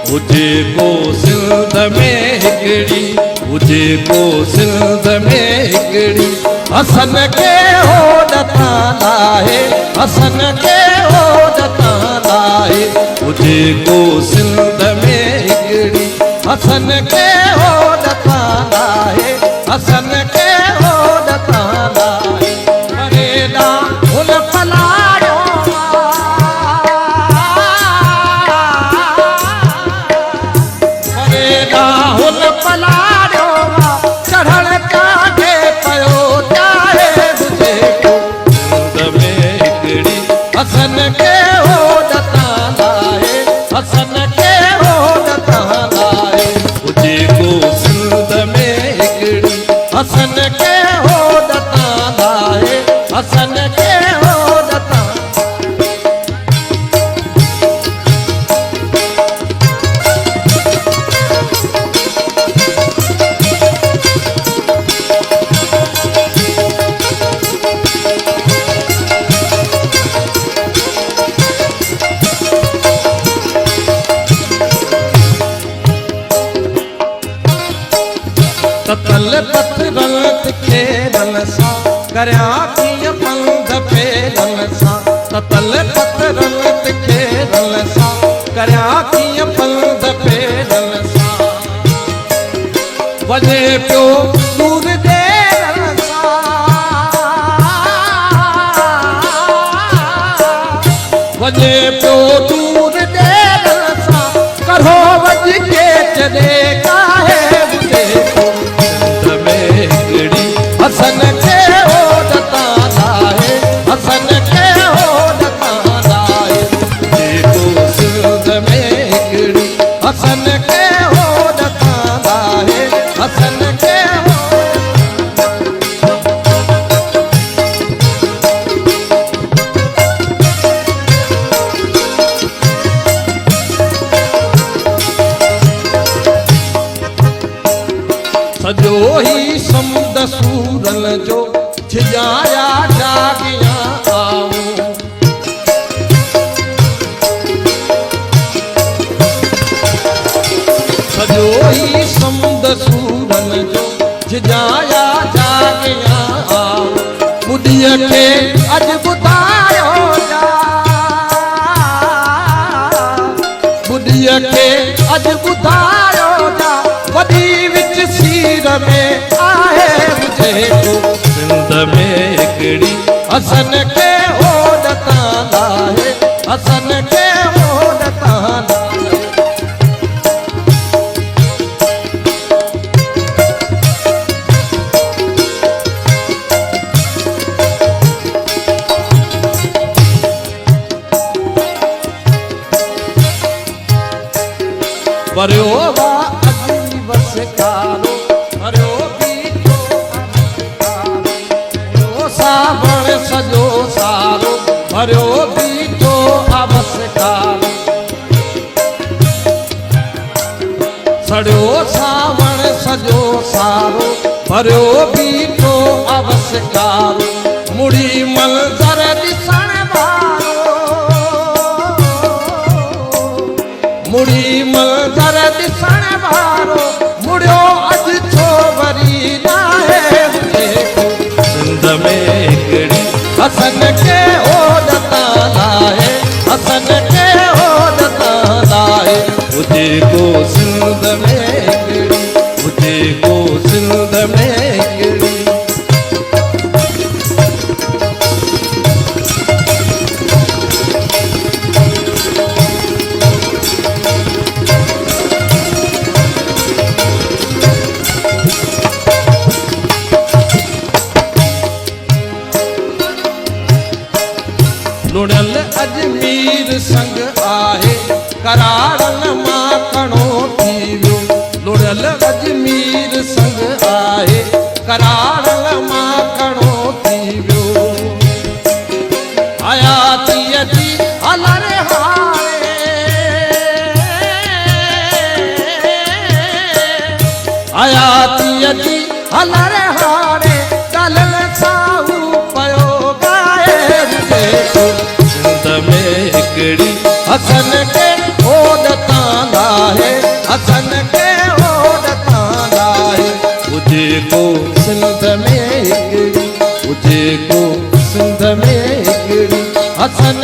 हुजे को सिंध में हिकड़ी, हुजे को सिंध में हिकड़ी, हसन के होड़ तां लाहे, हसन के होड़ तां लाहे, हुजे को सिंध में हिकड़ी, हसन के होड़ तां लाहे, हसन के होड़ तां लाहे। मरेदा हुन फलायो हुन पलाड़ो चढ़ण कांठे पयो चाहे तुझे को सिंध में हिकड़ी, हसन के होड़ तां लाहे, हसन के होड़ तां लाहे, हुजे को सिंध में हिकड़ी, हसन के होड़ तां लाहे, हसन के होड़ तां। ततल पत्थरन तिखे रन सां करया कीअं पंध पेरन सां, ततल पत्थरन तिखे रन सां करया कीअं पंध पेरन सां, वञे पियो दूर देरन सां, वञे पियो दूर देरन सां, करो वॼ के छॾे काहे मुझे हसन के होड़ तां लाहे, हसन के होड़ तां लाहे, हुजे को सिंध में हिकड़ी, हसन के होड़ तां लाहे, हसन के सजो ही समुंद सूरन जो छिजाया जागिया आऊं, सजो ही समुंद सूरन जो छिजाया जागिया आऊं, बुढ़ीअ खे अॼु ॿुधायो जा, बुढ़ीअ खे अॼु ॿुधायो जा, वॾी विच सीर में आहे मुझे को सिंध में हिकड़ी, हसन के होड़ तां लाहे, हसन के होड़ तां लाहे। वरियो वा अजी बस कारो, वरियो बीठो अबस सावण सजो सारो, वरियो बीठो अबस कारो, सड़ियो सावण सजो सारो, वरियो बीठो अबस कारो, मुड़ी मंज़र ॾिसण वारो, मुड़ी मंज़र ॾिसण वारो, मुड़ियो अॼु छो वरी नाहे हुजे को सिंध में हिकड़ी, हसन के होड़ तां लाहे, हसन के होड़ तां लाहे, हुजे को सिंध में हिकड़ी, हुजे को सिंध में हिकड़ी। लुड़ियल अजमीर संग आहे, करारन माखणो थी वियो, लुड़ियल अजमीर संग आहे, करारन माखणो थी वियो, हयातीअ जी हलर हारे, हयातीअ जी हलर हारे, कलल साहू पयो गाए सिंध में हिकड़ी, हसन के होड़ तां लाहे, सिंध में हिकिड़ी हसन